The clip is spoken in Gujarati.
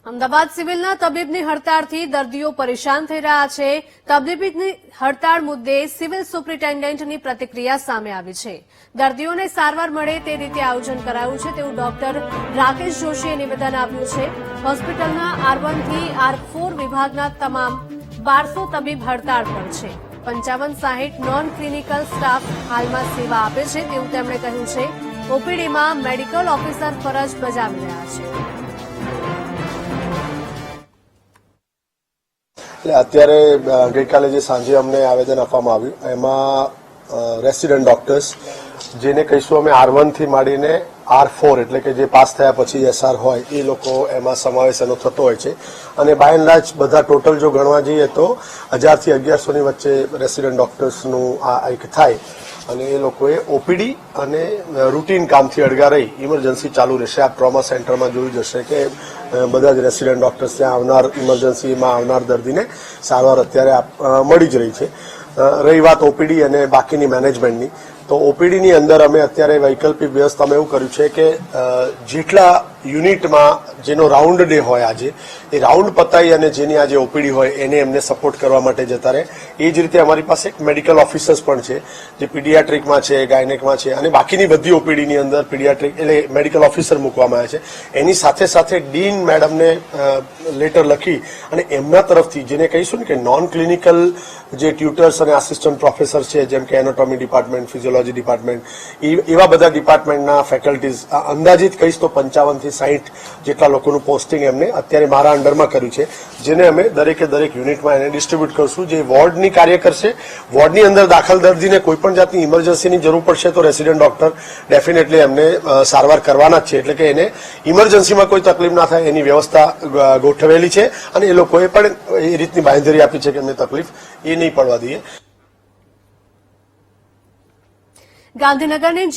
અમદાવાદ સિવિલના તબીબની હડતાળથી દર્દીઓ પરેશાન થઈ રહ્યા છે. તબીબની હડતાળ મુદ્દે સિવિલ સુપ્રિન્ટેન્ડન્ટની પ્રતિક્રિયા સામે આવી છે. દર્દીઓને સારવાર મળે તે રીતે આયોજન કરાયું છે તેવું ડોક્ટર રાકેશ જોશીએ નિવેદન આપ્યું છે. હોસ્પિટલના R1 થી R4 વિભાગના તમામ 1200 તબીબ હડતાળ પર છે. 55-60 નોન ક્લિનિકલ સ્ટાફ હાલમાં સેવા આપે છે તેવું તેમણે કહ્યું છે. ઓપીડીમાં મેડિકલ ઓફિસર ફરજ બજાવી રહ્યા છે. એટલે અત્યારે ગઈકાલે જે સાંજે અમને આવેદન આપવામાં આવ્યું એમાં રેસિડન્ટ ડોક્ટર્સ જેને કહીશું અમે R1 થી માંડીને R4 એટલે કે જે પાસ થયા પછી SR હોય એ લોકો એમાં સમાવેશ એનો થતો હોય છે અને બાય એન્ડ લાર્જ બધા ટોટલ જો ગણવા જઈએ તો 1000 થી 1100 ની વચ્ચે રેસિડન્ટ ડોક્ટર્સનું આ એક થાય અને એ લોકોએ ઓપીડી અને રૂટીન કામથી અળગા રહી ઇમરજન્સી ચાલુ રહેશે. આ ટ્રોમા સેન્ટરમાં જોયું જશે કે બધા જ રેસિડન્ટ ડોક્ટર્સ ત્યાં આવનાર ઇમરજન્સીમાં આવનાર દર્દીને સારવાર અત્યારે મળી જ રહી છે. રહી વાત ઓપીડી અને બાકીની મેનેજમેન્ટની, તો ઓપીડીની અંદર અમે અત્યારે વૈકલ્પિક વ્યવસ્થામાં એવું કર્યું છે કે જેટલા યુનિટમાં જેનો રાઉન્ડ ડે હોય આજે એ રાઉન્ડ પતાવી અને જેની આજે ઓપીડી હોય એને એમને સપોર્ટ કરવા માટે જતા રહે. એ જ રીતે અમારી પાસે એક મેડિકલ ઓફિસર્સ પણ છે જે પીડિયાટ્રિકમાં છે, ગાયનેકમાં છે અને બાકીની બધી ઓપીડીની અંદર પીડિયાટ્રિક એટલે મેડિકલ ઓફિસર મૂકવામાં આવ્યા છે. એની સાથે સાથે ડીન મેડમને લેટર લખી અને એમના તરફથી જેને કહીશું ને કે નોન ક્લિનિકલ જે ટ્યુટર્સ અને આસિસ્ટન્ટ પ્રોફેસર છે જેમ કે એનાટોમી ડિપાર્ટમેન્ટ, ફિઝિયોલોજી ડિપાર્ટમેન્ટ, એવા બધા ડિપાર્ટમેન્ટના ફેકલ્ટીઝ અંદાજિત કહીશ તો 55 થી 60 જેટલા લોકોનું પોસ્ટિંગ એમને અત્યારે મારા અંડરમાં કર્યું છે, જેને અમે દરેકે દરેક યુનિટમાં એને ડિસ્ટ્રીબ્યુટ કરશું. જે વોર્ડની કાર્ય કરશે, વોર્ડની અંદર દાખલ દર્દીને કોઈપણ જાતની ઇમરજન્સીની જરૂર પડશે તો રેસિડન્ટ ડોક્ટર ડેફિનેટલી એમને સારવાર કરવાના જ છે. એટલે કે એને ઇમરજન્સીમાં કોઈ તકલીફ ના થાય એની વ્યવસ્થા ગોઠવેલી છે અને એ લોકોએ પણ એ રીતની બાંહેધરી આપી છે કે એમને તકલીફ એ નહીં પડવા દઈએ. ગાંધીનગરની